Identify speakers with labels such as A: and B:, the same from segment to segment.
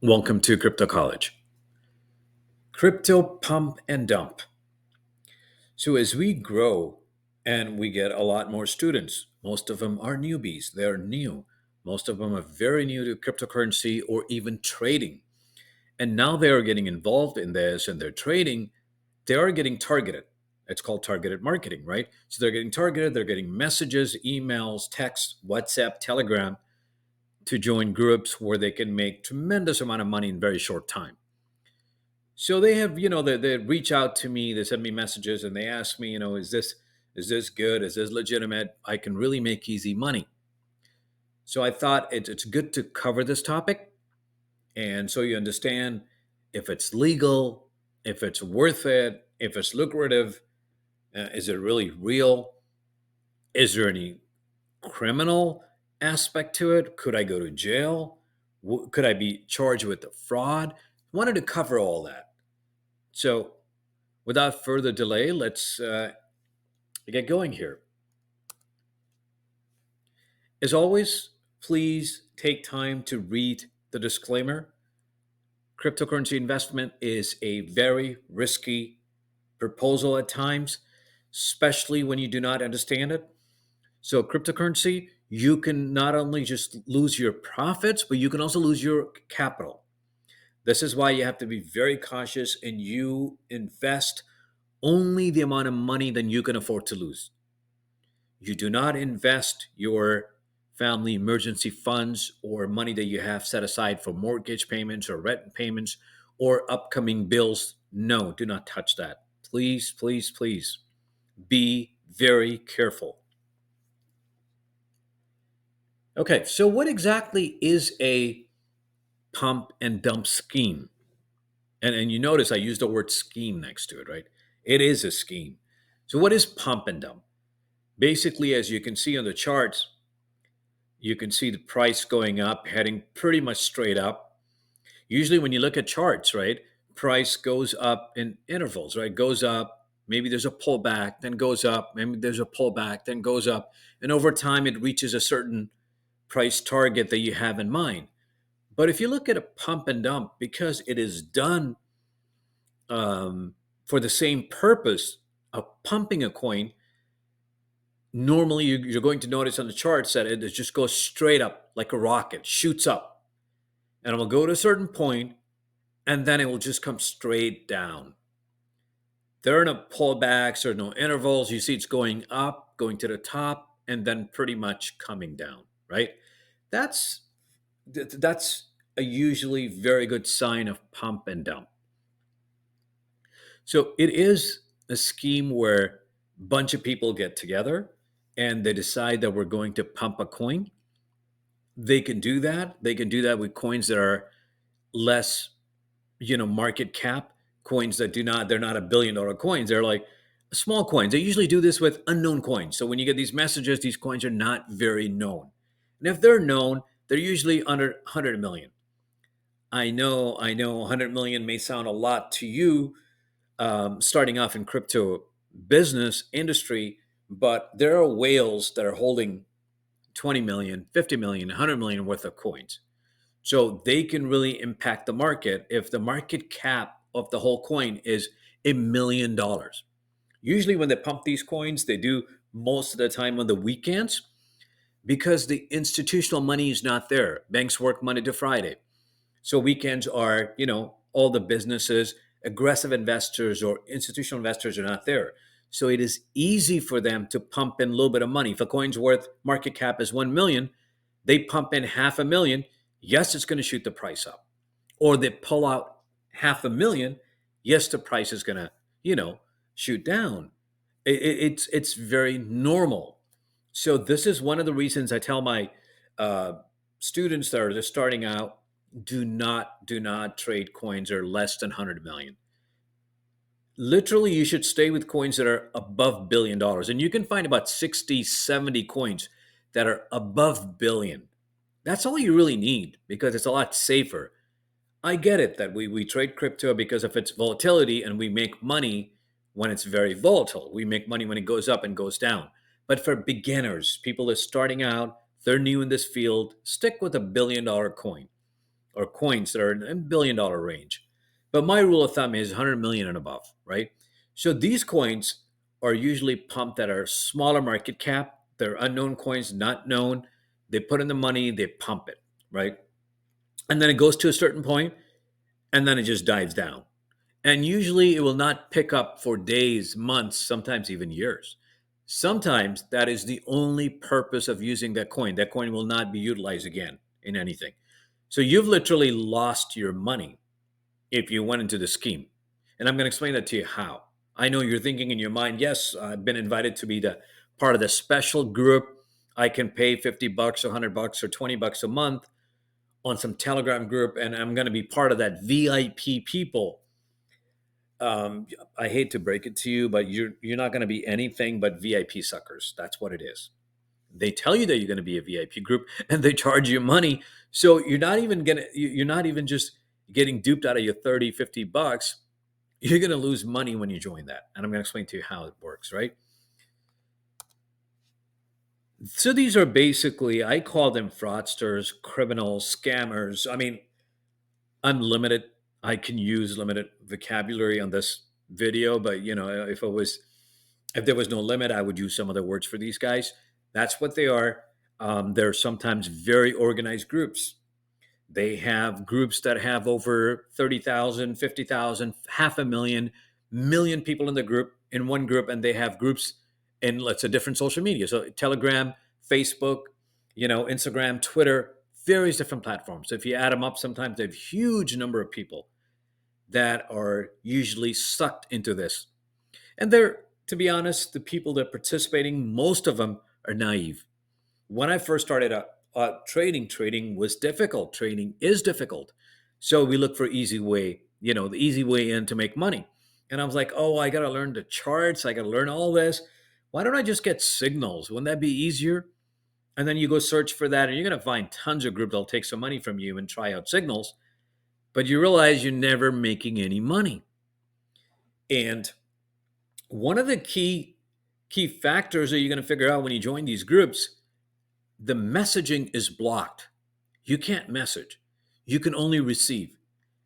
A: Welcome to Crypto College. Crypto pump and dump. So, as we grow and we get a lot more students, most of them are newbies. They're new. Most of them are very new to cryptocurrency or even trading. And now they are getting involved in this and they're trading. They are getting targeted. It's called targeted marketing, right? So, they're getting targeted. They're getting messages, emails, texts, WhatsApp, Telegram to join groups where they can make tremendous amount of money in very short time. So they have, they reach out to me, they send me messages, and they ask me, is this good? Is this legitimate? I can really make easy money. So I thought it's good to cover this topic, and so you understand if it's legal, if it's worth it, if it's lucrative, is it really real? Is there any criminal aspect to it? Could I go to jail? Could I be charged with the fraud? Wanted to cover all that. So without further delay, let's get going here. As always, please take time to read the disclaimer. Cryptocurrency investment is a very risky proposal at times, especially when you do not understand it. So, cryptocurrency, you can not only just lose your profits, but you can also lose your capital. This is why you have to be very cautious and you invest only the amount of money that you can afford to lose. You do not invest your family emergency funds or money that you have set aside for mortgage payments or rent payments or upcoming bills. No, do not touch that. Please, please, please be very careful. Okay, so what exactly is a pump and dump scheme? And you notice I used the word scheme next to it, right? It is a scheme. So, what is pump and dump? Basically, as you can see on the charts, you can see the price going up, heading pretty much straight up. Usually, when you look at charts, right, price goes up in intervals, right? Goes up, maybe there's a pullback, then goes up, maybe there's a pullback, then goes up. And over time, it reaches a certain price target that you have in mind. But if you look at a pump and dump, because it is done for the same purpose of pumping a coin, normally you're going to notice on the charts that it just goes straight up like a rocket, shoots up, and it will go to a certain point, and then it will just come straight down. There are no pullbacks or no intervals. You see it's going up, going to the top, and then pretty much coming down, right? That's that's a usually very good sign of pump and dump. So it is a scheme where a bunch of people get together and they decide that we're going to pump a coin. They can do that. They can do that with coins that are less, market cap, coins that they're not $1 billion coins. They're like small coins. They usually do this with unknown coins. So when you get these messages, these coins are not very known. And if they're known, they're usually under 100 million. I know 100 million may sound a lot to you, starting off in crypto business industry, but there are whales that are holding 20 million, 50 million, 100 million worth of coins. So they can really impact the market if the market cap of the whole coin is $1 million. Usually, when they pump these coins, they do most of the time on the weekends because the institutional money is not there. Banks work Monday to Friday. So weekends are, all the businesses, aggressive investors or institutional investors are not there. So it is easy for them to pump in a little bit of money. If a coin's worth market cap is 1 million, they pump in half a million. Yes, it's going to shoot the price up. Or they pull out half a million. Yes, the price is going to, shoot down. It's very normal. So this is one of the reasons I tell my uh, students that are just starting out, do not trade coins that are less than 100 million. Literally, you should stay with coins that are above $1 billion, and you can find about 60, 70 coins that are above billion. That's all you really need because it's a lot safer. I get it that we trade crypto because of its volatility and we make money when it's very volatile. We make money when it goes up and goes down. But for beginners, people that are starting out, they're new in this field, stick with $1 billion coin. or coins that are in a $1 billion range. But my rule of thumb is 100 million and above, right? So these coins are usually pumped that are smaller market cap. They're unknown coins, not known. They put in the money, they pump it, right? And then it goes to a certain point, and then it just dives down. And usually it will not pick up for days, months, sometimes even years. Sometimes that is the only purpose of using that coin. That coin will not be utilized again in anything. So you've literally lost your money if you went into the scheme. And I'm going to explain that to you how. I know you're thinking in your mind, yes, I've been invited to be the part of the special group. I can pay 50 bucks or 100 bucks or 20 bucks a month on some Telegram group, and I'm going to be part of that VIP people. I hate to break it to you, but you're not going to be anything but VIP suckers. That's what it is. They tell you that you're going to be a VIP group, and they charge you money. So you're not even just getting duped out of your 30, 50 bucks. You're going to lose money when you join that. And I'm going to explain to you how it works, right? So these are basically, I call them fraudsters, criminals, scammers. I mean, I'm limited. I can use limited vocabulary on this video, but if there was no limit, I would use some other words for these guys. That's what they are. They're sometimes very organized groups. They have groups that have over 30,000, 50,000, half a million people in the group, in one group, and they have groups in, let's say, different social media. So Telegram, Facebook, Instagram, Twitter, various different platforms. So if you add them up, sometimes they have huge number of people that are usually sucked into this. And they're, to be honest, the people that are participating, most of them are naive. When I first started trading was difficult. Trading is difficult. So we look for easy way, the easy way in to make money. And I was like, oh, I got to learn the charts. I got to learn all this. Why don't I just get signals? Wouldn't that be easier? And then you go search for that, and you're going to find tons of groups that'll take some money from you and try out signals. But you realize you're never making any money. And one of the key factors that you're going to figure out when you join these groups, the messaging is blocked. You can't message. You can only receive.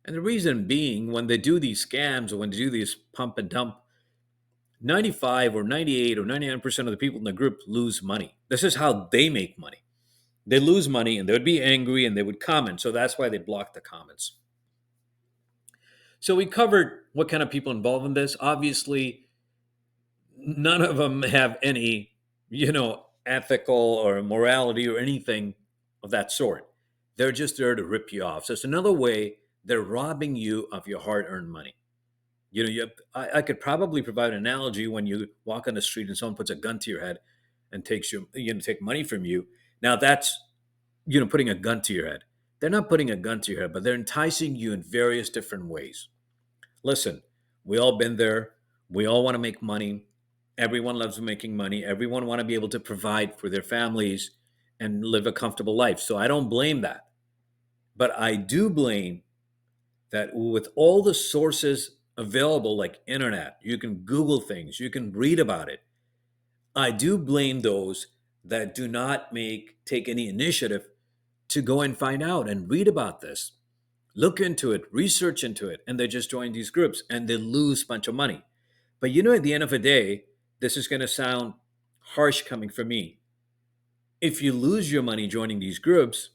A: And the reason being, when they do these scams or when they do these pump and dump, 95 or 98 or 99% of the people in the group lose money. This is how they make money. They lose money and they would be angry and they would comment. So that's why they block the comments. So we covered what kind of people involved in this. Obviously, none of them have any, ethical or morality or anything of that sort. They're just there to rip you off. So it's another way they're robbing you of your hard-earned money. I could probably provide an analogy when you walk on the street and someone puts a gun to your head and takes take money from you. Now that's, putting a gun to your head. They're not putting a gun to your head, but they're enticing you in various different ways. Listen, we all been there. We all want to make money. Everyone loves making money. Everyone want to be able to provide for their families and live a comfortable life. So I don't blame that. But I do blame that with all the sources available, like internet, you can Google things, you can read about it. I do blame those that do not take any initiative to go and find out and read about this, look into it, research into it, and they just join these groups and they lose a bunch of money. But at the end of the day, this is going to sound harsh coming from me. If you lose your money joining these groups,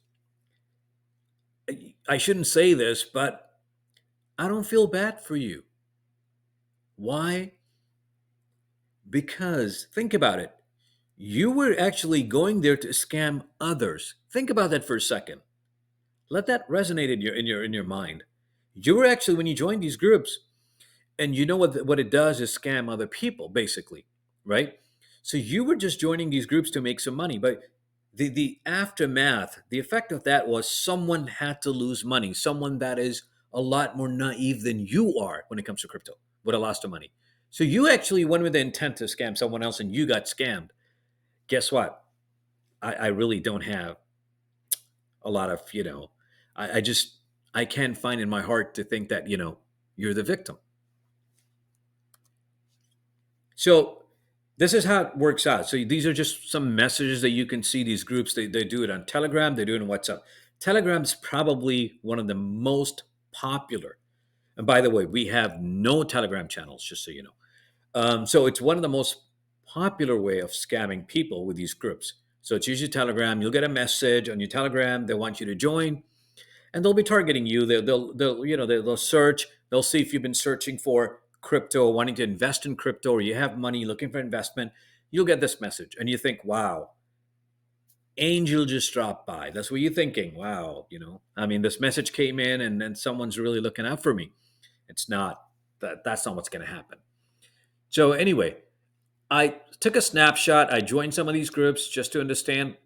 A: I shouldn't say this, but I don't feel bad for you. Why? Because think about it. You were actually going there to scam others. Think about that for a second. Let that resonate in your mind. You were actually, when you joined these groups, and what it does is scam other people, basically, right? So you were just joining these groups to make some money, but the aftermath, the effect of that was someone had to lose money. Someone that is a lot more naive than you are when it comes to crypto would have lost the money. So you actually went with the intent to scam someone else, and you got scammed. Guess what? I really don't have a lot of, I just, I can't find in my heart to think that, you're the victim. So this is how it works out. So these are just some messages that you can see these groups. They do it on Telegram. They do it on WhatsApp. Telegram's probably one of the most popular. And by the way, we have no Telegram channels, just so you know. So it's one of the most popular way of scamming people with these groups. So it's usually Telegram. You'll get a message on your Telegram. They want you to join, and they'll be targeting you. They'll they'll search. They'll see if you've been searching for crypto, wanting to invest in crypto, or you have money looking for investment. You'll get this message, and you think, "Wow, Angel just dropped by." That's what you're thinking. Wow, I mean, this message came in, and someone's really looking out for me. It's not. That's not what's going to happen. So anyway, I took a snapshot. I joined some of these groups just to understand,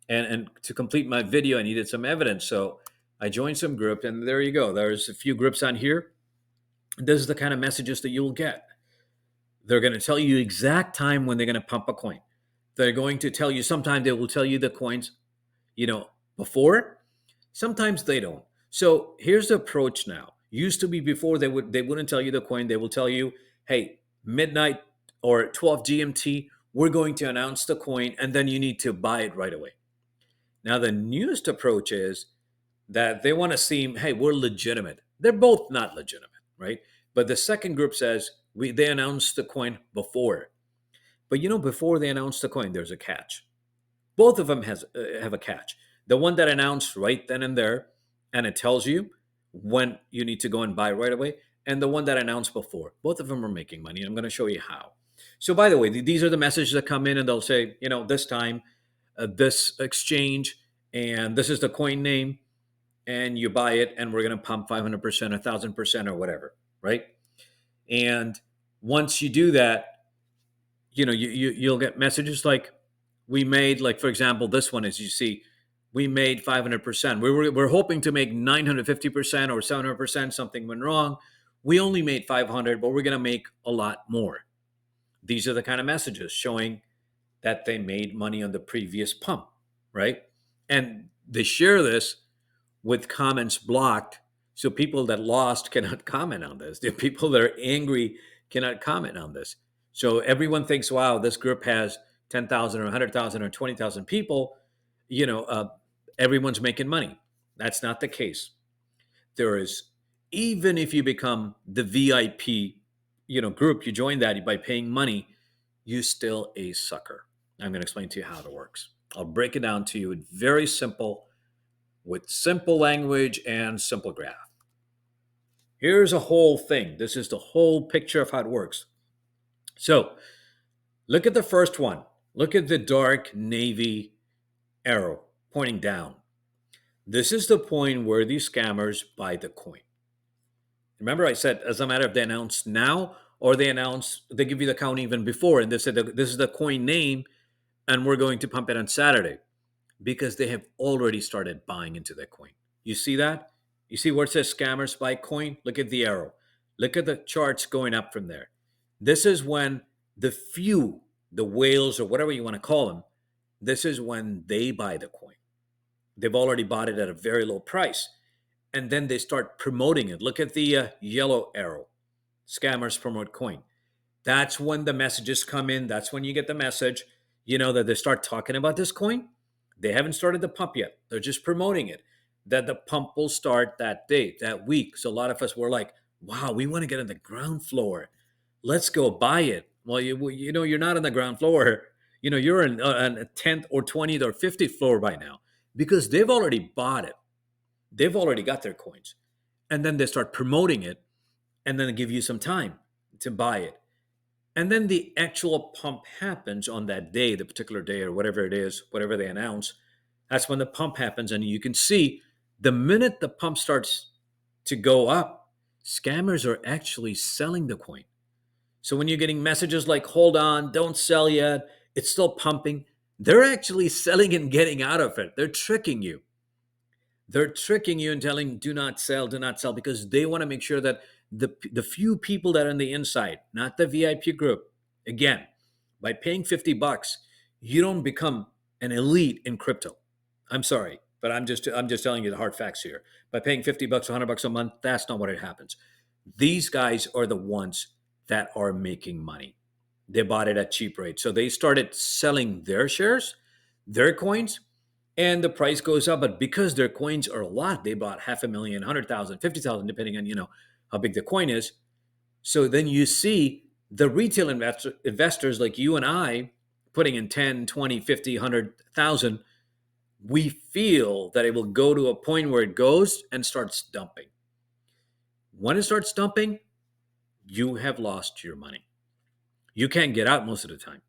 A: and to complete my video, I needed some evidence. So I joined some group, and there you go. There's a few groups on here. This is the kind of messages that you will get. They're going to tell you exact time when they're going to pump a coin. They're going to tell you, sometimes they will tell you the coins, before. Sometimes they don't. So here's the approach now. Used to be before they wouldn't tell you the coin. They will tell you, hey, midnight or 12 GMT, we're going to announce the coin, and then you need to buy it right away. Now the newest approach is that they want to seem, hey, we're legitimate. They're both not legitimate, right? But the second group says they announced the coin before. But before they announce the coin, there's a catch. Both of them have a catch. The one that announced right then and there, and it tells you when you need to go and buy right away, and the one that announced before. Both of them are making money. I'm going to show you how. So, by the way, these are the messages that come in, and they'll say, this time, this exchange, and this is the coin name, and you buy it, and we're going to pump 500%, 1,000%, or whatever, right? And once you do that, you'll get messages like, we made, like, for example, this one is, you see, we made 500%. We're hoping to make 950% or 700%. Something went wrong. We only made 500, but we're going to make a lot more. These are the kind of messages showing that they made money on the previous pump, right? And they share this with comments blocked, so people that lost cannot comment on this. The people that are angry cannot comment on this. So everyone thinks, wow, this group has 10,000 or 100,000 or 20,000 people, everyone's making money. That's not the case. There is, even if you become the VIP, group, you join that by paying money, you're still a sucker. I'm going to explain to you how it works. I'll break it down to you in very simple, with simple language and simple graph. Here's a whole thing. This is the whole picture of how it works. So look at the first one. Look at the dark navy arrow pointing down. This is the point where these scammers buy the coin. Remember, I said, as a matter of, they announce now, or they give you the count even before, and they said, this is the coin name, and we're going to pump it on Saturday, because they have already started buying into that coin. You see that? You see where it says scammers buy coin? Look at the arrow. Look at the charts going up from there. This is when the whales, or whatever you want to call them, this is when they buy the coin. They've already bought it at a very low price. And then they start promoting it. Look at the yellow arrow. Scammers promote coin. That's when the messages come in. That's when you get the message, that they start talking about this coin. They haven't started the pump yet. They're just promoting it, that the pump will start that day, that week. So a lot of us were like, wow, we want to get on the ground floor. Let's go buy it. Well, you're not on the ground floor. You're on a 10th or 20th or 50th floor by now, because they've already bought it. They've already got their coins. And then they start promoting it, and then they give you some time to buy it. And then the actual pump happens on that day, the particular day, or whatever it is, whatever they announce. That's when the pump happens. And you can see the minute the pump starts to go up, scammers are actually selling the coin. So when you're getting messages like, hold on, don't sell yet, it's still pumping, they're actually selling and getting out of it. They're tricking you. They're tricking you and telling, do not sell, because they want to make sure that the few people that are on the inside, not the VIP group, again, by paying $50, you don't become an elite in crypto. I'm sorry, but I'm just telling you the hard facts here. By paying $50, $100 a month, that's not what it happens. These guys are the ones that are making money. They bought it at cheap rates. So they started selling their shares, their coins, and the price goes up. But because their coins are a lot, they bought half a million, 100,000, 50,000, depending on how big the coin is. So then you see the retail investors like you and I putting in 10, 20, 50, 100,000. We feel that it will go to a point where it goes and starts dumping. When it starts dumping, you have lost your money. You can't get out most of the time.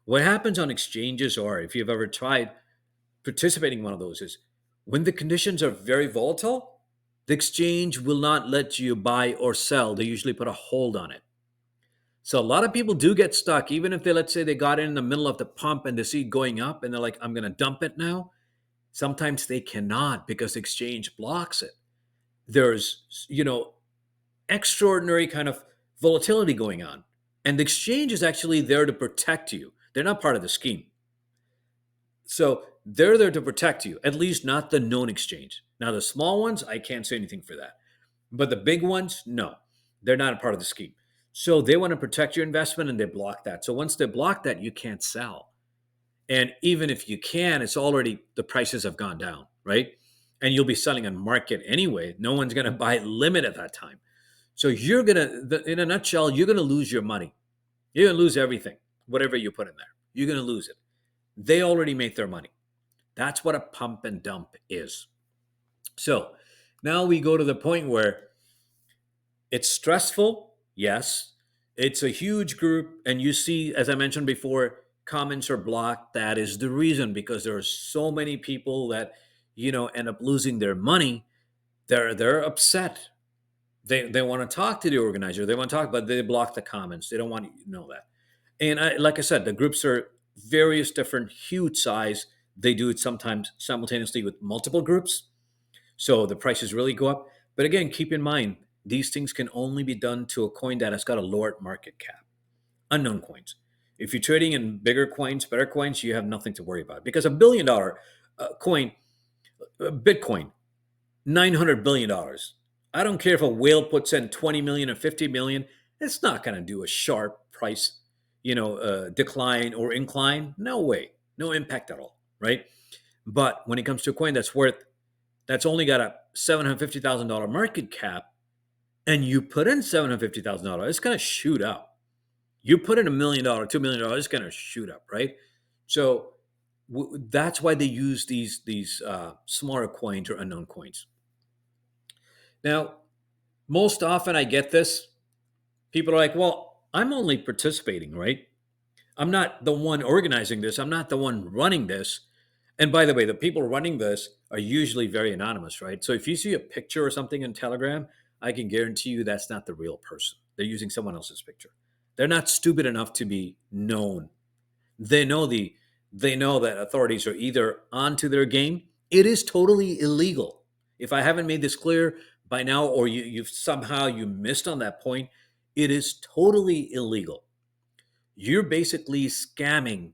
A: What happens on exchanges, or if you've ever tried participating in one of those, is when the conditions are very volatile, the exchange will not let you buy or sell. They usually put a hold on it. So a lot of people do get stuck, even if they, let's say, they got in the middle of the pump and they see it going up and they're like, I'm going to dump it now. Sometimes they cannot because the exchange blocks it. There's, extraordinary kind of volatility going on. And the exchange is actually there to protect you. They're not part of the scheme. So they're there to protect you, at least not the known exchange. Now, the small ones, I can't say anything for that. But the big ones, no, they're not a part of the scheme. So they want to protect your investment and they block that. So once they block that, you can't sell. And even if you can, it's already, the prices have gone down, right? And you'll be selling on market anyway. No one's going to buy limit at that time. So you're going to, in a nutshell, you're going to lose your money. You're going to lose everything, whatever you put in there. You're going to lose it. They already made their money. That's what a pump and dump is. So now we go to the point where it's stressful, yes. It's a huge group, and you see, as I mentioned before, comments are blocked. That is the reason, because there are so many people that end up losing their money. They're upset. They want to talk to the organizer. They want to talk, but they block the comments. They don't want you to know that. And like I said, the groups are various different, huge size. They do it sometimes simultaneously with multiple groups. So the prices really go up. But again, keep in mind, these things can only be done to a coin that has got a lower market cap, unknown coins. If you're trading in bigger coins, better coins, you have nothing to worry about, because $1 billion coin, Bitcoin, $900 billion. I don't care if a whale puts in 20 million or 50 million, it's not going to do a sharp price, decline or incline. No way, no impact at all, right? But when it comes to a coin that's only got a $750,000 market cap, and you put in $750,000, it's going to shoot up. You put in $1 million, $2 million, it's going to shoot up, right? So that's why they use these smaller coins or unknown coins. Now, most often I get this. People are like, "Well, I'm only participating, right? I'm not the one organizing this. I'm not the one running this." And by the way, the people running this are usually very anonymous, right? So if you see a picture or something in Telegram, I can guarantee you that's not the real person. They're using someone else's picture. They're not stupid enough to be known. They know they know that authorities are either onto their game. It is totally illegal. If I haven't made this clear by now, or you've somehow you missed on that point, it is totally illegal. You're basically scamming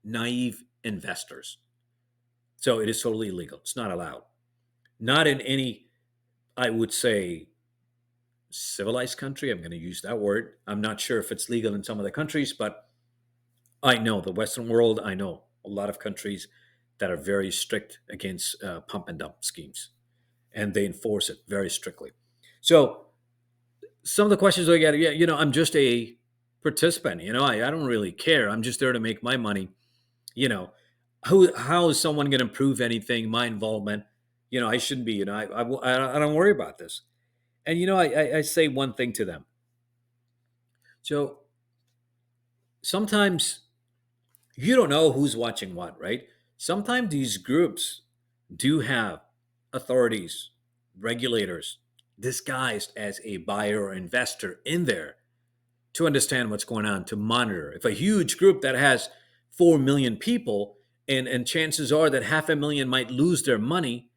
A: naive investors. So it is totally illegal. It's not allowed. Not in any, I would say, civilized country. I'm going to use that word. I'm not sure if it's legal in some other countries, but I know the Western world, I know a lot of countries that are very strict against pump and dump schemes, and they enforce it very strictly. So some of the questions I get, yeah, I'm just a participant. I don't really care. I'm just there to make my money. You know, how is someone going to prove anything? My involvement. I shouldn't be. I don't worry about this. And I say one thing to them. So sometimes you don't know who's watching what, right? Sometimes these groups do have authorities, regulators disguised as a buyer or investor in there to understand what's going on, to monitor. If a huge group that has 4 million people, and chances are that half a million might lose their money,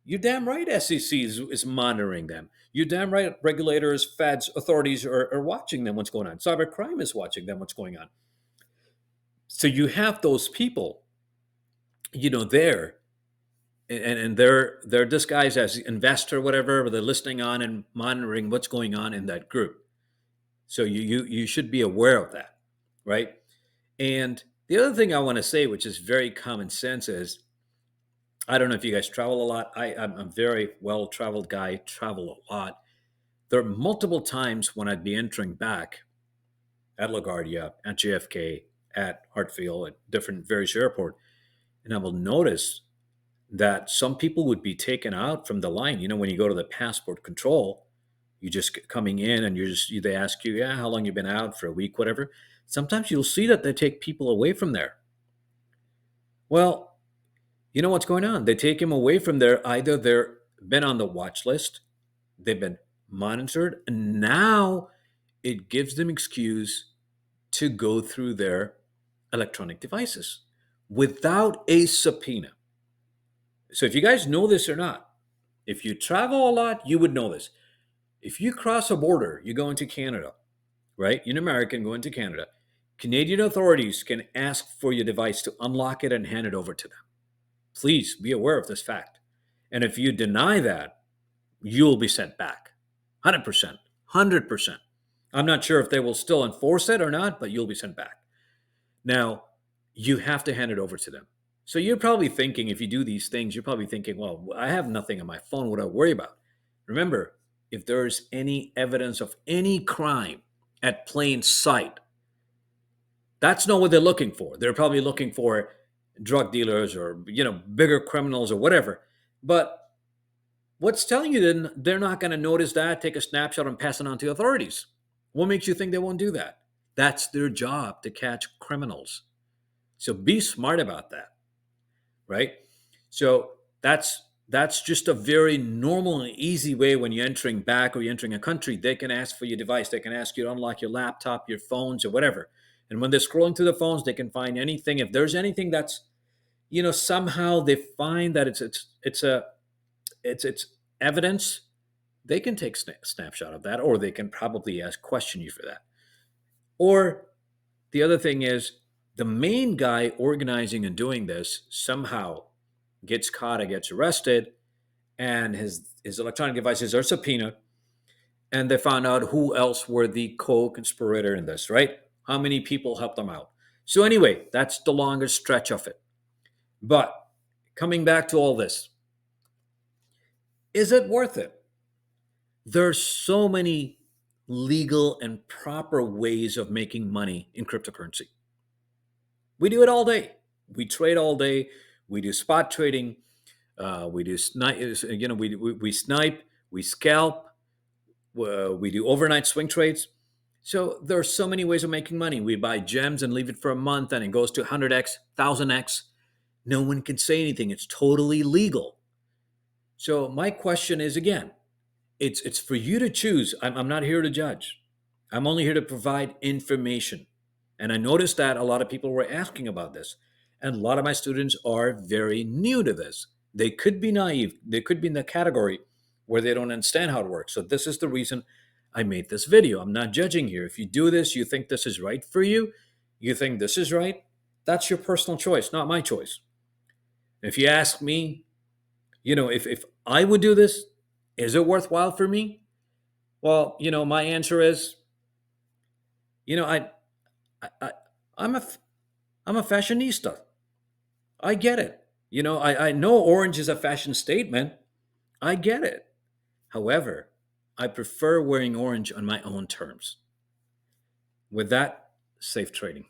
A: you're damn right SEC is monitoring them. You're damn right regulators, feds, authorities are watching them, what's going on. Cybercrime is watching them, what's going on. So you have those people, there, and they're disguised as investor, whatever, but they're listening on and monitoring what's going on in that group. So you should be aware of that, right? And the other thing I want to say, which is very common sense, is I don't know if you guys travel a lot. I'm a very well traveled guy, travel a lot. There are multiple times when I'd be entering back at LaGuardia, at JFK, at Hartfield, at different various airport, and I will notice that some people would be taken out from the line. You know, when you go to the passport control, you just coming in and they ask you, yeah, how long you been out for a week, whatever. Sometimes you'll see that they take people away from there. Well, you know what's going on? They take him away from there. Either they're been on the watch list, they've been monitored, and now it gives them excuse to go through their electronic devices without a subpoena. So if you guys know this or not, if you travel a lot, you would know this. If you cross a border, you go into Canada, right? You're an American going to Canada. Canadian authorities can ask for your device to unlock it and hand it over to them. Please be aware of this fact. And if you deny that, you'll be sent back. 100%. 100%. I'm not sure if they will still enforce it or not, but you'll be sent back. Now, you have to hand it over to them. So you're probably thinking, if you do these things, you're probably thinking, well, I have nothing on my phone. What do I worry about? Remember, if there's any evidence of any crime at plain sight, that's not what they're looking for. They're probably looking for drug dealers or, bigger criminals or whatever. But what's telling you then they're not going to notice that, take a snapshot and pass it on to authorities? What makes you think they won't do that? That's their job, to catch criminals. So be smart about that, right? So that's just a very normal and easy way. When you're entering back or you're entering a country, they can ask for your device. They can ask you to unlock your laptop, your phones, or whatever. And when they're scrolling through the phones, they can find anything. If there's anything that's, somehow they find that it's evidence, they can take snapshot of that, or they can probably question you for that. Or the other thing is, the main guy organizing and doing this somehow gets caught or gets arrested, and his electronic devices are subpoenaed, and they found out who else were the co-conspirator in this, right? How many people helped them out? So anyway, that's the longest stretch of it. But coming back to all this, is it worth it? There's so many legal and proper ways of making money in cryptocurrency. We do it all day. We trade all day. We do spot trading. We do snipe. We snipe. We scalp. We do overnight swing trades. So there are so many ways of making money. We buy gems and leave it for a month, and it goes to 100x, 1000x. No one can say anything. It's totally legal. So my question is, again, it's for you to choose. I'm not here to judge. I'm only here to provide information. And I noticed that a lot of people were asking about this. And a lot of my students are very new to this. They could be naive. They could be in the category where they don't understand how it works. So this is the reason I made this video. I'm not judging here. If you do this, you think this is right for you, you think this is right, that's your personal choice, not my choice. If you ask me, if I would do this, is it worthwhile for me? Well, my answer is, you know, I, I I'm I'm a fashionista. I get it. I know orange is a fashion statement. I get it. However, I prefer wearing orange on my own terms. With that, safe trading.